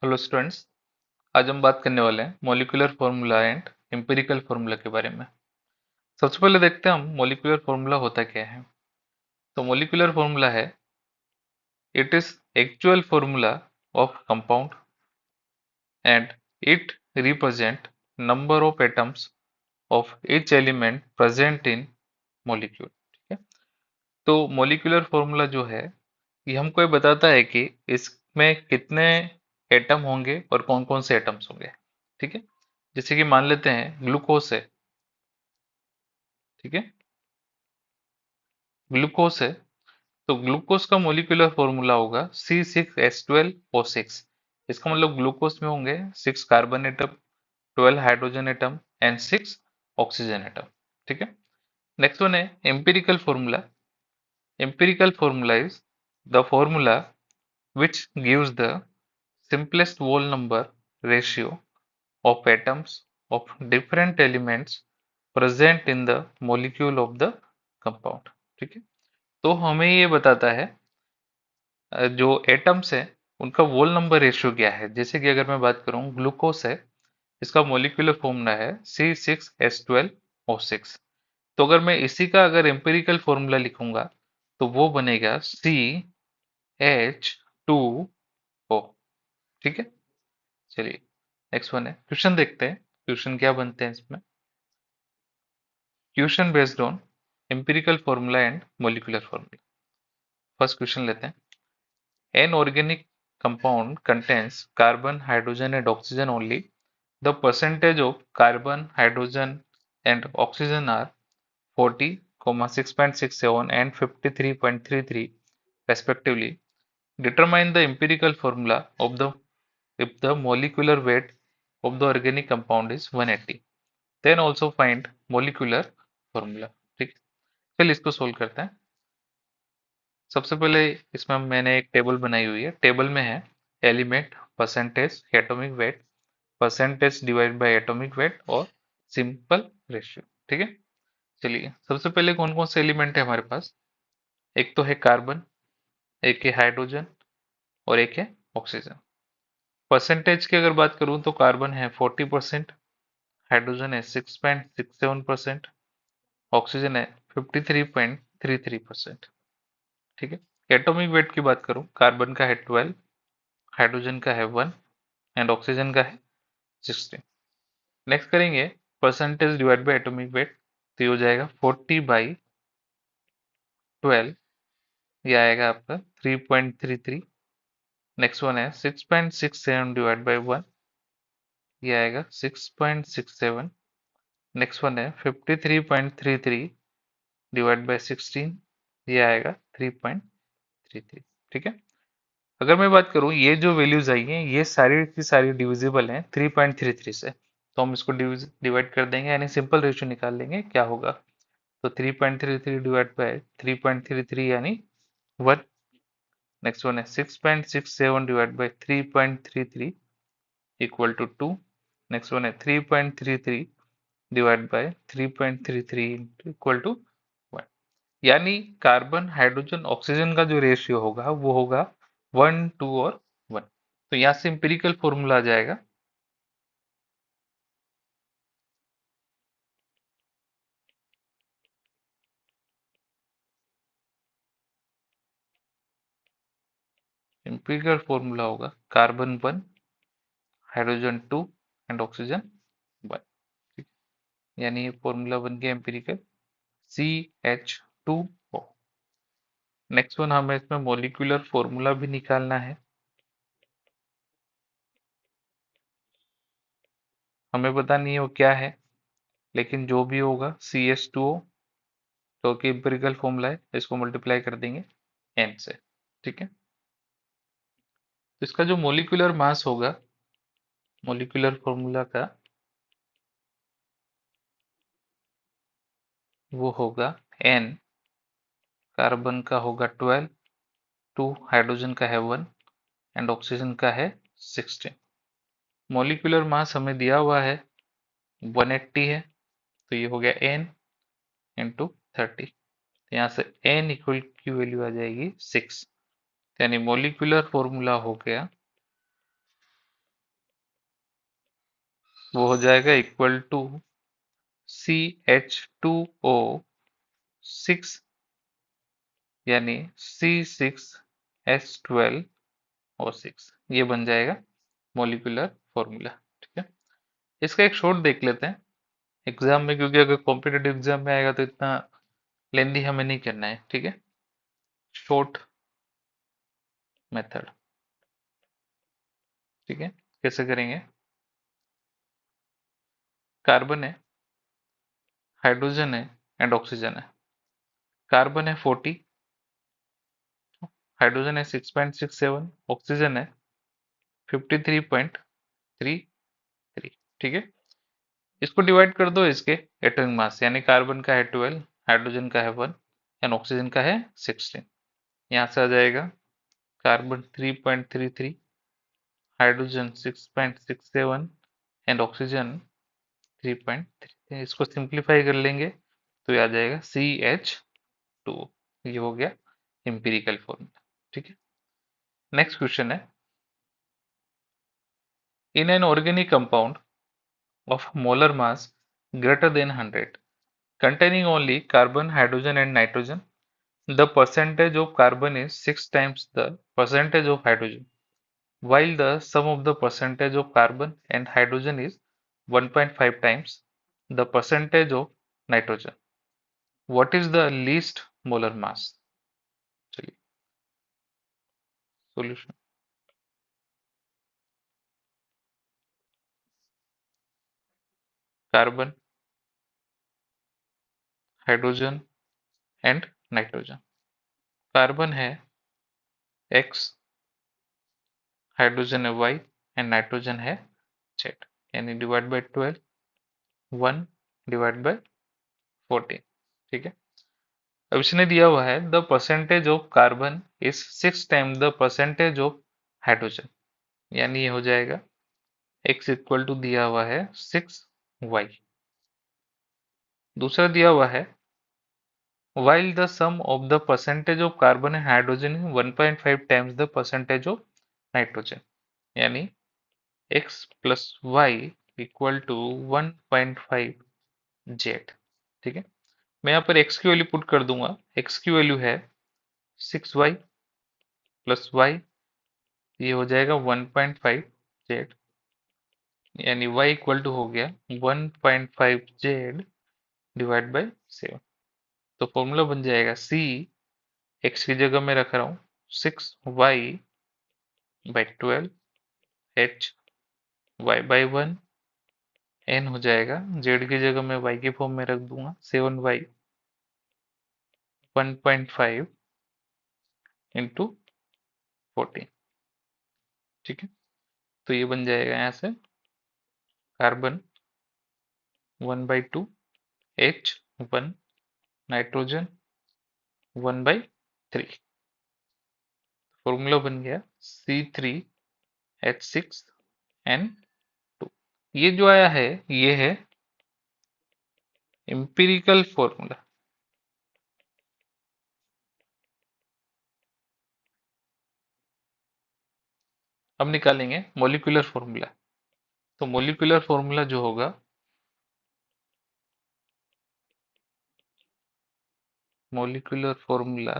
Hello students. आज हम बात करने वाले हैं molecular formula and empirical formula के बारे में। सबसे पहले देखते हैं हम मॉलिक्यूलर फॉर्मूला होता क्या है। तो मॉलिक्यूलर फॉर्मूला है, it is actual formula of compound and it represent number of atoms of each element present in molecule. ठीक है। तो मॉलिक्यूलर फॉर्मूला जो है ये हमको ये बताता है कि इसमें कितने एटम होंगे और कौन कौन से एटम्स होंगे। ठीक है। जैसे कि मान लेते हैं ग्लूकोज है। ठीक है। ग्लूकोज है, तो ग्लूकोज का मॉलिक्यूलर फॉर्मूला होगा C6H12O6। इसका मतलब ग्लूकोज में होंगे 6 carbon atom, 12 hydrogen atom and 6 oxygen atom. ठीक है। नेक्स्ट वन है empirical formula. Empirical formula is the formula which gives the simplest whole number ratio of atoms of different elements present in the molecule of the compound। ठीक है। तो हमें ये बताता है जो एटम्स है उनका वोल नंबर रेशियो क्या है। जैसे कि अगर मैं बात करूं ग्लूकोज है, इसका मॉलिक्यूलर फॉर्मूला है C6H12O6। तो अगर मैं इसी का अगर एम्पिरिकल फॉर्मूला लिखूंगा तो वो बनेगा CH2O। ठीक है। चलिए नेक्स्ट वन है क्वेश्चन, देखते हैं क्वेश्चन क्या बनते हैं इसमें। Question based on empirical formula and molecular formula. First question लेते हैं। An organic compound contains carbon, hydrogen and oxygen only. The percentage of carbon, hydrogen and oxygen are 40, 6.67 and 53.33 respectively. Determine the empirical formula of the if the molecular weight of the organic compound is 180. Then also find molecular formula। ठीक। चलिए इसको solve करते हैं। सबसे पहले इसमें मैंने एक टेबल बनाई हुई है। टेबल में है element, percentage, atomic weight, percentage divide by atomic weight और सिंपल रेशियो। ठीक है। चलिए सबसे पहले कौन कौन से एलिमेंट है हमारे पास। एक तो है कार्बन, एक है हाइड्रोजन और एक है ऑक्सीजन। परसेंटेज की अगर बात करूं तो कार्बन है 40%, हाइड्रोजन है 6.67%, ऑक्सीजन है 53.33%। ठीक है। एटॉमिक वेट की बात करूं, कार्बन का है 12, हाइड्रोजन का है 1 एंड ऑक्सीजन का है 16। नेक्स्ट करेंगे percentage divide by atomic weight, तो ये हो जाएगा 40/12, ये आएगा आपका 3.33। नेक्स्ट वन है 6.67 डिवाइड बाय 1, ये आएगा 6.67। नेक्स्ट वन है 53.33 डिवाइड बाय 16, ये आएगा 3.33। ठीक है। अगर मैं बात करूं ये जो वैल्यूज आई हैं ये सारी की सारी डिविजिबल हैं 3.33 से, तो हम इसको डिवाइड कर देंगे यानी सिंपल रेशियो निकाल लेंगे क्या होगा। तो 3.33 डिवाइड बाय 3.33 यानी 1। नेक्स्ट वन है 6.67 divide by 3.33 equal to 2। Next one है 3.33 डिवाइड बाय 3.33 इक्वल टू 1। यानी कार्बन, हाइड्रोजन, ऑक्सीजन का जो रेशियो होगा वो होगा 1, 2 और 1। तो यहाँ से इंपेरिकल फॉर्मूला आ जाएगा। इंपेरिकल फॉर्मूला होगा कार्बन 1, हाइड्रोजन 2 एंड ऑक्सीजन 1। ठीक। यानी ये फॉर्मूला बन गया एम्पिरिकल CH2O। नेक्स्ट वन हमें इसमें मॉलिक्यूलर फॉर्मूला भी निकालना है। हमें पता नहीं है वो क्या है, लेकिन जो भी होगा CH2O जो कि एम्पिरिकल फॉर्मूला है इसको मल्टीप्लाई कर देंगे N से। ठीक है। तो इसका जो मॉलिक्यूलर मास होगा मॉलिक्यूलर फॉर्मूला का वो होगा N। कार्बन का होगा 12, 2 हाइड्रोजन का है 1 एंड ऑक्सीजन का है 16। मॉलिक्यूलर मास हमें दिया हुआ है 180 है, तो ये हो गया N इंटू 30। यहाँ से N इक्वल की वैल्यू आ जाएगी 6। यानी मॉलिक्यूलर फॉर्मूला हो गया वो हो जाएगा इक्वल टू CH2O6 यानी C6H12O6। ये बन जाएगा मोलिकुलर फॉर्मूला। ठीक है, इसका एक शॉर्ट देख लेते हैं एग्जाम में, क्योंकि अगर कॉम्पिटेटिव एग्जाम में आएगा तो इतना लेंदी हमें नहीं करना है। ठीक है, शॉर्ट मेथड। ठीक है, कैसे करेंगे? कार्बन है, हाइड्रोजन है एंड ऑक्सीजन है। कार्बन है 40, हाइड्रोजन है 6.67, ऑक्सीजन है 53.33। ठीक है, इसको डिवाइड कर दो इसके एटॉमिक मास, यानी कार्बन का है 12, हाइड्रोजन का है 1 एंड ऑक्सीजन का है 16। यहाँ से आ जाएगा कार्बन 3.33, हाइड्रोजन 6.67 एंड ऑक्सीजन 3.3। इसको सिंप्लीफाई कर लेंगे तो ये आ जाएगा CH2। ये हो गया एम्पिरिकल फॉर्मूला। ठीक है, नेक्स्ट क्वेश्चन है, in an organic compound of molar mass greater than 100 containing only carbon, hydrogen and nitrogen, the percentage of carbon is 6 times the percentage of hydrogen, while the sum of the percentage of carbon and hydrogen is 1.5 times the percentage of nitrogen. What is the least molar mass? चलिए solution. Carbon, hydrogen and nitrogen. Carbon है x, hydrogen है y and nitrogen है z, यानी divide by 12, 1 divide by 14। ठीक है, अब इसने दिया हुआ है the percentage of carbon is 6 time the percentage of hydrogen, यानी ये हो जाएगा x इक्वल टू दिया हुआ है 6y। दूसरा दिया हुआ है while the sum of the percentage of carbon and hydrogen is 1.5 times the percentage of nitrogen, यानी x plus y equal to 1.5 z। ठीक है, मैं यहाँ पर x की वैल्यू पुट कर दूंगा। x की वैल्यू है 6y प्लस y, ये हो जाएगा 1.5 z, यानी y इक्वल टू हो गया 1.5 z डिवाइड बाई 7। तो फॉर्मूला बन जाएगा c, x की जगह मैं रख रहा हूँ 6y by 12, h y by 1, n हो जाएगा z की जगह मैं y के फॉर्म में रख दूंगा 7y 1.5 इंटू 14। ठीक है, तो ये बन जाएगा यहाँ से कार्बन 1/2, H 1, नाइट्रोजन 1/3। फॉर्मूला बन गया C3H6N2। ये जो आया है ये है एम्पिरिकल फॉर्मूला। अब निकालेंगे मोलिकुलर फॉर्मूला। तो मोलिकुलर फॉर्मूला जो होगा, मोलिकुलर फॉर्मूला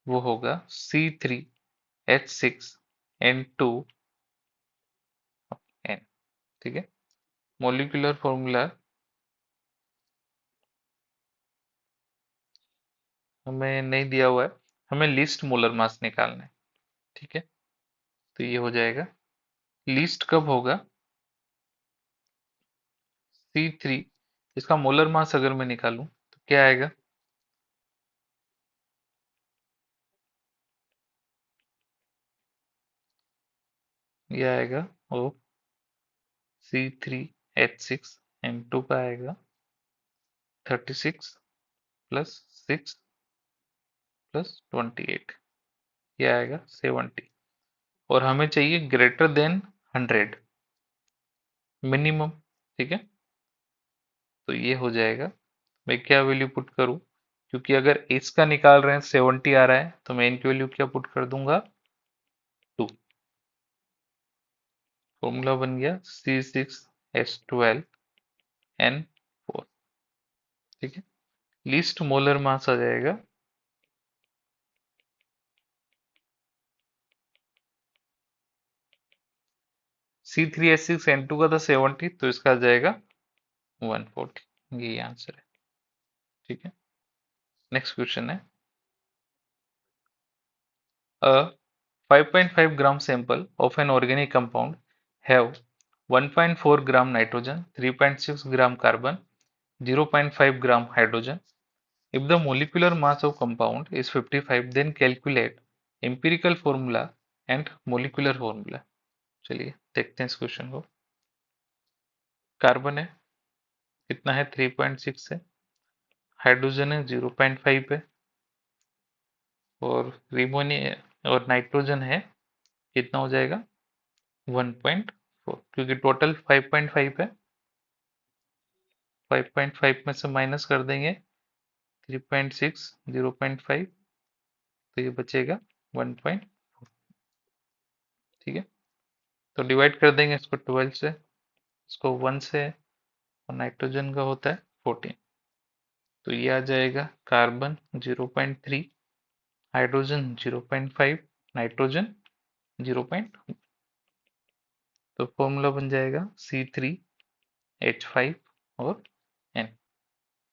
वो होगा C3H6N2N। ठीक है, मोलिकुलर फॉर्मूला हमें नहीं दिया हुआ है, हमें लीस्ट मोलर मास निकालना है। ठीक है, तो ये हो जाएगा, लीस्ट कब होगा? C3, इसका मोलर मास अगर मैं निकालूं तो क्या आएगा? ये आएगा ओ C3H6N2 का आएगा 36 प्लस 6 प्लस 28, ये आएगा 70। और हमें चाहिए ग्रेटर देन 100 मिनिमम। ठीक है, तो ये हो जाएगा, मैं क्या वैल्यू पुट करूं? क्योंकि अगर इसका निकाल रहे हैं 70 आ रहा है तो मैं इनकी वैल्यू क्या पुट कर दूंगा? 2। फॉर्मूला बन गया C6H12N4। ठीक है, लीस्ट मोलर मास आ जाएगा C3H6N2 का था 70, तो इसका आ जाएगा 140। ये आंसर है। ठीक है, नेक्स्ट क्वेश्चन है a 5.5 gram sample of an organic compound have 1.4 gram nitrogen, 3.6 gram carbon, 0.5 gram hydrogen. If the molecular mass of compound is 55, then calculate empirical formula and molecular formula. चलिए देखते हैं इस question को। Carbon है, कितना है 3.6 है, हाइड्रोजन है 0.5 है, और रिमोनी और नाइट्रोजन है, कितना हो जाएगा 1.4, क्योंकि टोटल 5.5 है। 5.5 में से माइनस कर देंगे 3.6, 0.5, तो ये बचेगा 1.4। ठीक है, तो डिवाइड कर देंगे इसको 12 से, इसको 1 से, और नाइट्रोजन का होता है 14, तो ये आ जाएगा कार्बन 0.3, हाइड्रोजन 0.5, नाइट्रोजन 0. तो फॉर्मूला बन जाएगा C3H5 और N।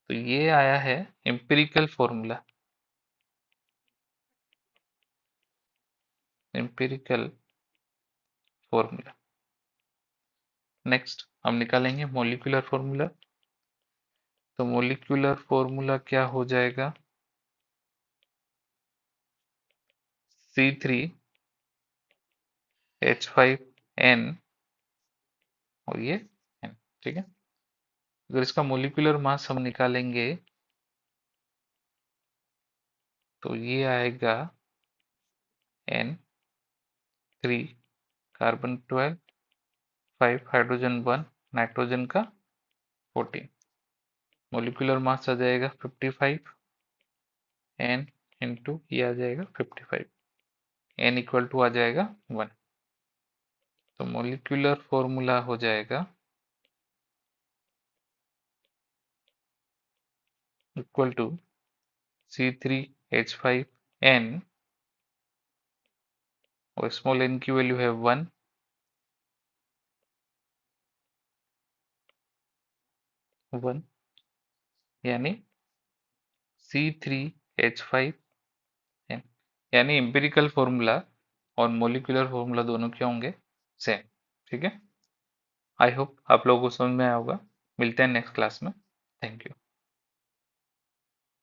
तो ये आया है empirical formula, empirical formula. Next हम निकालेंगे मॉलिक्यूलर फॉर्मूला। तो मॉलिक्यूलर फॉर्मूला क्या हो जाएगा C3H5N और ये N। ठीक है, अगर इसका मॉलिक्यूलर मास हम निकालेंगे तो ये आएगा N3, कार्बन 12, 5 हाइड्रोजन 1, नाइट्रोजन का 14। मॉलिक्यूलर मास आ जाएगा 55, N इंटू ये आ जाएगा 55, N इक्वल टू आ जाएगा 1। तो मॉलिक्यूलर फॉर्मूला हो जाएगा इक्वल टू C3H5N और स्मॉल n की वैल्यू है 1, 1, यानी C3H5N, यानी एम्पिरिकल फॉर्मूला और मॉलिक्यूलर फॉर्मूला दोनों क्या होंगे, सेम। ठीक है, आई होप आप लोगों को समझ में आया होगा। मिलते हैं नेक्स्ट क्लास में। Thank you.